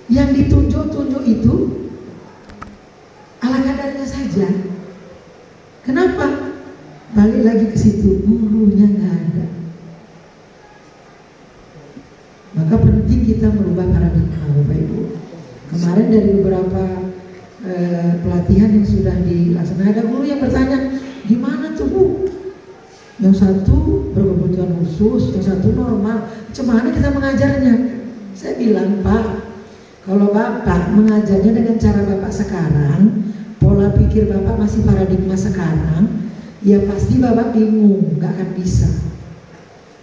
Yang ditunjuk-tunjuk itu ala kadarnya saja. Kenapa? Balik lagi ke situ, gurunya nggak ada. Maka penting kita merubah paradigma, Bapak Ibu. Kemarin dari beberapa pelatihan yang sudah dilaksanakan, ada guru yang bertanya, gimana tuh Bu? Yang satu berkebutuhan khusus, yang satu normal. Bagaimana kita mengajarnya? Saya bilang, Pak, kalau Bapak mengajarnya dengan cara Bapak sekarang, pola pikir Bapak masih paradigma sekarang, ya pasti Bapak bingung, nggak akan bisa.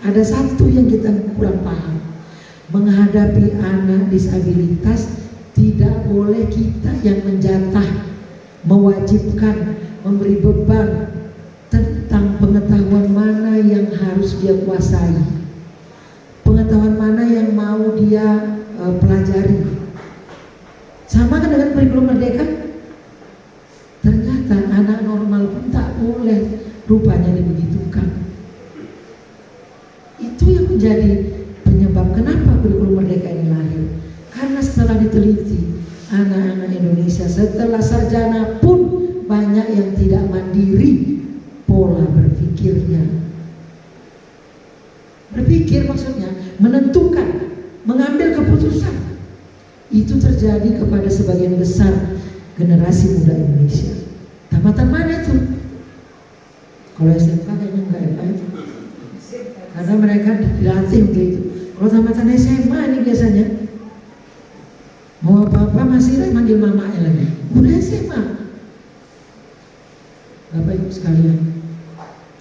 Ada satu yang kita kurang paham, menghadapi anak disabilitas tidak boleh kita yang menjatah, mewajibkan, memberi beban tentang pengetahuan mana yang harus dia kuasai, pengetahuan mana yang mau dia pelajari. Sama kan dengan kurikulum Merdeka. Ternyata anak normal pun tak boleh rupanya dibegitukan. Itu yang menjadi penyebab kenapa kurikulum Merdeka ini lahir. Karena setelah diteliti, anak-anak Indonesia setelah sarjana pun banyak yang tidak mandiri pola berpikirnya. Berpikir maksudnya menentukan, mengambil keputusan. Itu terjadi kepada sebagian besar generasi muda Indonesia. Tamatan mana itu? Kalau SMK kayaknya enggak ya, karena mereka dilatih untuk itu. Kalau tamatan SMA ini biasanya mau apa-apa masih manggil mamanya lagi. Udah SMA. Bapak Ibu sekalian,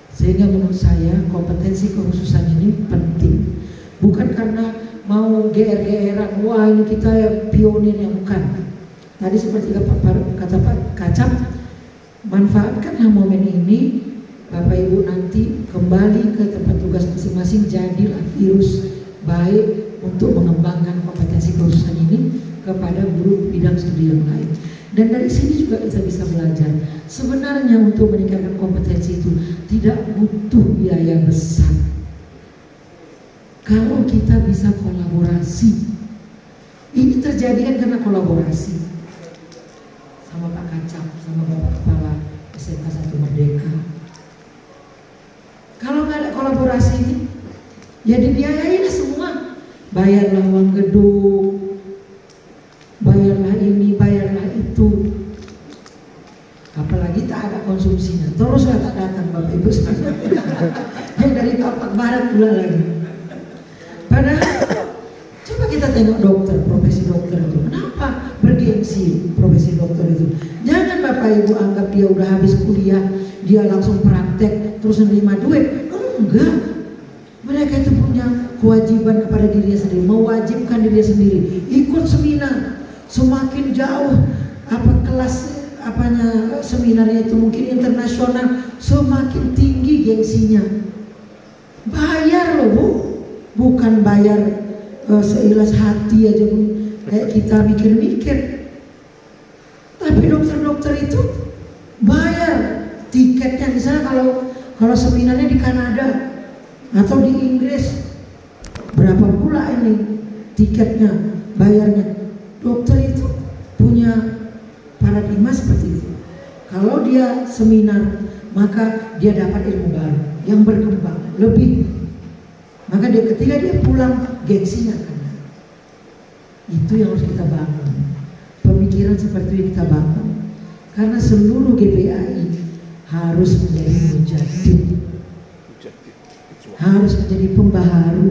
sehingga menurut saya kompetensi kekhususan ini penting. Bukan karena mau GR-GRan, wah ini kita pionir, yang bukan. Tadi seperti kata Pak Kacap, manfaatkanlah momen ini, Bapak Ibu nanti kembali ke tempat tugas masing-masing, jadilah virus baik untuk mengembangkan kompetensi kekhususan ini kepada guru bidang studi yang lain. Dan dari sini juga kita bisa belajar. Sebenarnya untuk meningkatkan kompetensi itu tidak butuh biaya besar. Kalau kita bisa kolaborasi, ini terjadi kan karena kolaborasi sama Pak Kacap, sama Bapak Kepala SMK 1 Merdeka. Kalau nggak ada kolaborasi ini, ya dibiayain semua. Bayarlah uang gedung, bayarlah ini, bayarlah itu. Apalagi tak ada konsumsinya, teruslah tak datang Bapak Ibu sekalian. Yang dari Kapak Barat pula lagi. Padahal coba kita tengok dokter, profesi dokter itu, kenapa bergengsi profesi dokter itu? Jangan Bapak Ibu anggap dia udah habis kuliah, dia langsung praktek terus menerima duit. Enggak, mereka itu punya kewajiban kepada dirinya sendiri, mewajibkan dirinya sendiri, ikut seminar. Semakin jauh kelas seminarnya itu mungkin internasional, semakin tinggi gengsinya. Bayar loh Bu, bukan bayar seikhlas hati aja Bu, kayak kita mikir-mikir. Tapi dokter-dokter itu bayar tiketnya. Misalnya kalau seminarnya di Kanada atau di Inggris, berapa pula ini tiketnya, bayarnya. Dokter itu punya paradigma seperti itu. Kalau dia seminar, maka dia dapat ilmu baru yang berkembang lebih. Maka ketika dia pulang, gengsinya karena itu yang harus kita bangun. Pemikiran seperti itu kita bangun. Karena seluruh GPAI harus menjadi mujaddid, harus menjadi pembaharu.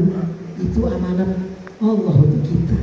Itu amanat Allah untuk kita.